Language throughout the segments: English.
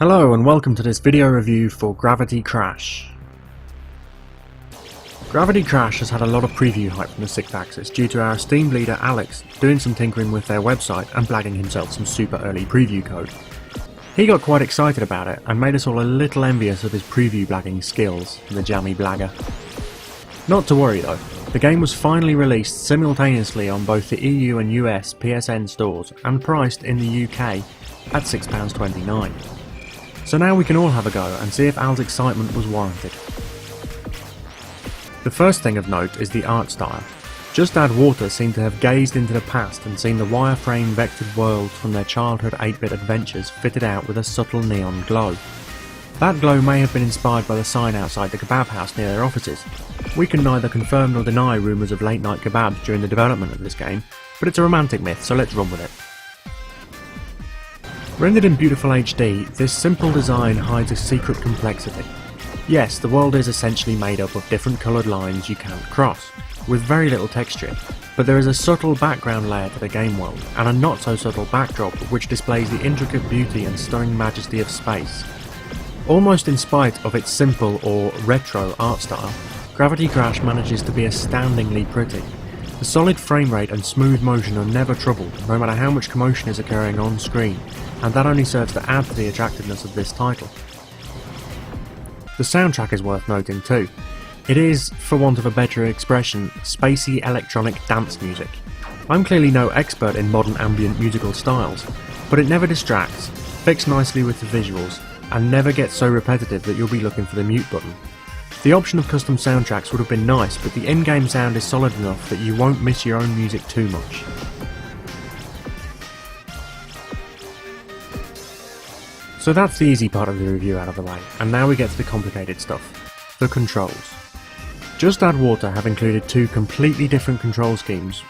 Hello and welcome to this video review for Gravity Crash. Gravity Crash has had a lot of preview hype from the 6th Axis due to our esteemed leader Alex doing some tinkering with their website and blagging himself some super early preview code. He got quite excited about it and made us all a little envious of his preview blagging skills, the jammy blagger. Not to worry though, the game was finally released simultaneously on both the EU and US PSN stores and priced in the UK at £6.29. So now we can all have a go and see if Al's excitement was warranted. The first thing of note is the art style. Just Add Water seem to have gazed into the past and seen the wireframe vectored worlds from their childhood 8-bit adventures fitted out with a subtle neon glow. That glow may have been inspired by the sign outside the kebab house near their offices. We can neither confirm nor deny rumours of late night kebabs during the development of this game, but it's a romantic myth, so let's run with it. Rendered in beautiful HD, this simple design hides a secret complexity. Yes, the world is essentially made up of different coloured lines you can't cross, with very little texture, but there is a subtle background layer to the game world, and a not so subtle backdrop which displays the intricate beauty and stunning majesty of space. Almost in spite of its simple or retro art style, Gravity Crash manages to be astoundingly pretty. The solid frame rate and smooth motion are never troubled, no matter how much commotion is occurring on screen, and that only serves to add to the attractiveness of this title. The soundtrack is worth noting too. It is, for want of a better expression, spacey electronic dance music. I'm clearly no expert in modern ambient musical styles, but it never distracts, fits nicely with the visuals, and never gets so repetitive that you'll be looking for the mute button. The option of custom soundtracks would have been nice, but the in-game sound is solid enough that you won't miss your own music too much. So that's the easy part of the review out of the way, and now we get to the complicated stuff. The controls. Just Add Water have included two completely different control schemes,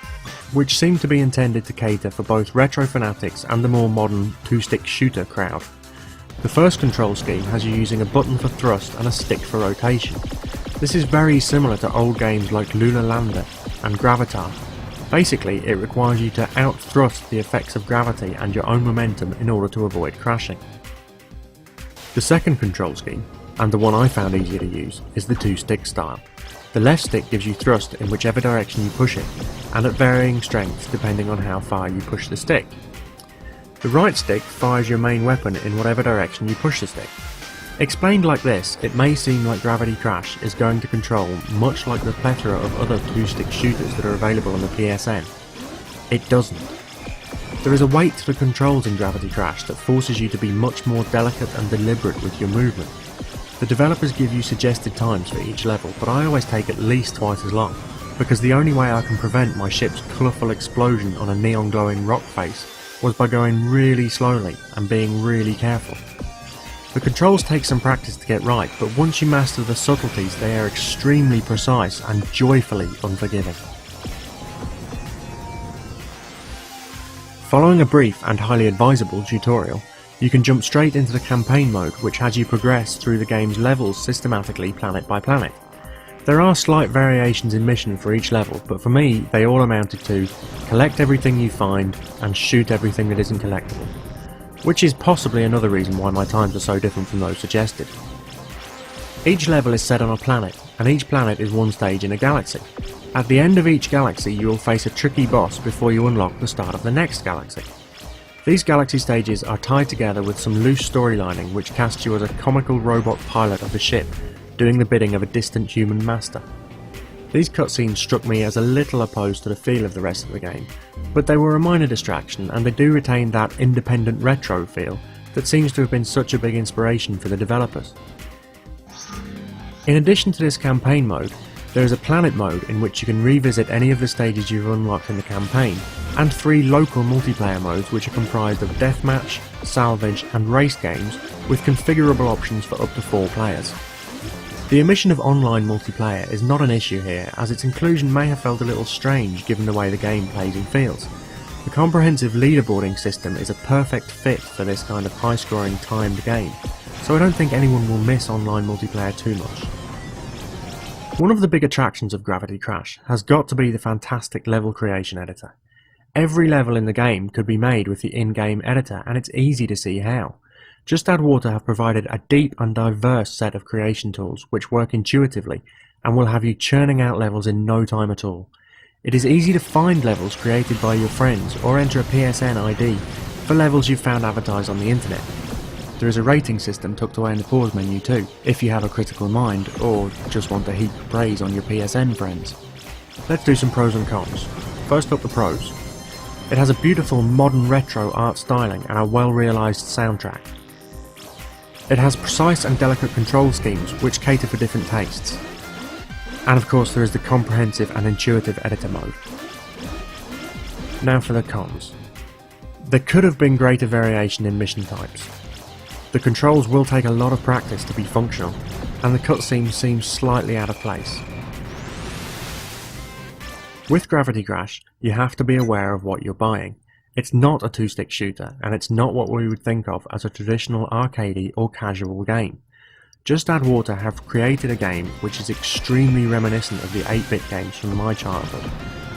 which seem to be intended to cater for both retro fanatics and the more modern two-stick shooter crowd. The first control scheme has you using a button for thrust and a stick for rotation. This is very similar to old games like Lula Lander and Gravitar. Basically, it requires you to out-thrust the effects of gravity and your own momentum in order to avoid crashing. The second control scheme, and the one I found easier to use, is the two-stick style. The left stick gives you thrust in whichever direction you push it, and at varying strengths depending on how far you push the stick. The right stick fires your main weapon in whatever direction you push the stick. Explained like this, it may seem like Gravity Crash is going to control much like the plethora of other two-stick shooters that are available on the PSN. It doesn't. There is a weight to the controls in Gravity Crash that forces you to be much more delicate and deliberate with your movement. The developers give you suggested times for each level, but I always take at least twice as long, because the only way I can prevent my ship's colourful explosion on a neon glowing rock face was by going really slowly and being really careful. The controls take some practice to get right, but once you master the subtleties they are extremely precise and joyfully unforgiving. Following a brief and highly advisable tutorial, you can jump straight into the campaign mode, which has you progress through the game's levels systematically planet by planet. There are slight variations in mission for each level, but for me they all amounted to collect everything you find and shoot everything that isn't collectible, which is possibly another reason why my times are so different from those suggested. Each level is set on a planet, and each planet is one stage in a galaxy. At the end of each galaxy you will face a tricky boss before you unlock the start of the next galaxy. These galaxy stages are tied together with some loose storylining which casts you as a comical robot pilot of the ship, doing the bidding of a distant human master. These cutscenes struck me as a little opposed to the feel of the rest of the game, but they were a minor distraction and they do retain that independent retro feel that seems to have been such a big inspiration for the developers. In addition to this campaign mode, there is a planet mode in which you can revisit any of the stages you've unlocked in the campaign, and 3 local multiplayer modes which are comprised of deathmatch, salvage and race games with configurable options for up to 4 players. The omission of online multiplayer is not an issue here, as its inclusion may have felt a little strange given the way the game plays and feels. The comprehensive leaderboarding system is a perfect fit for this kind of high-scoring timed game, so I don't think anyone will miss online multiplayer too much. One of the big attractions of Gravity Crash has got to be the fantastic level creation editor. Every level in the game could be made with the in-game editor, and it's easy to see how. Just Add Water have provided a deep and diverse set of creation tools which work intuitively and will have you churning out levels in no time at all. It is easy to find levels created by your friends or enter a PSN ID for levels you've found advertised on the internet. There is a rating system tucked away in the pause menu too, if you have a critical mind or just want to heap praise on your PSN friends. Let's do some pros and cons. First up, the pros. It has a beautiful modern retro art styling and a well realised soundtrack. It has precise and delicate control schemes which cater for different tastes. And of course there is the comprehensive and intuitive editor mode. Now for the cons. There could have been greater variation in mission types. The controls will take a lot of practice to be functional, and the cutscenes seem slightly out of place. With Gravity Crash, you have to be aware of what you're buying. It's not a two-stick shooter, and it's not what we would think of as a traditional arcadey or casual game. Just Add Water have created a game which is extremely reminiscent of the 8-bit games from my childhood,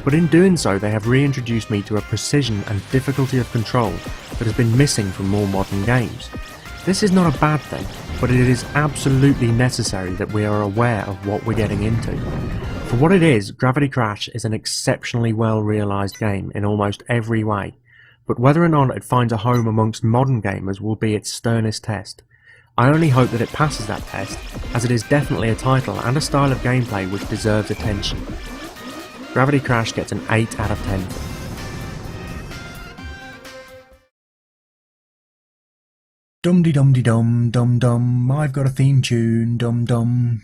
but in doing so they have reintroduced me to a precision and difficulty of control that has been missing from more modern games. This is not a bad thing, but it is absolutely necessary that we are aware of what we're getting into. For what it is, Gravity Crash is an exceptionally well realised game in almost every way, but whether or not it finds a home amongst modern gamers will be its sternest test. I only hope that it passes that test, as it is definitely a title and a style of gameplay which deserves attention. Gravity Crash gets an 8 out of 10. Dum-de-dum-de-dum, dum-dum, I've got a theme tune, dum-dum.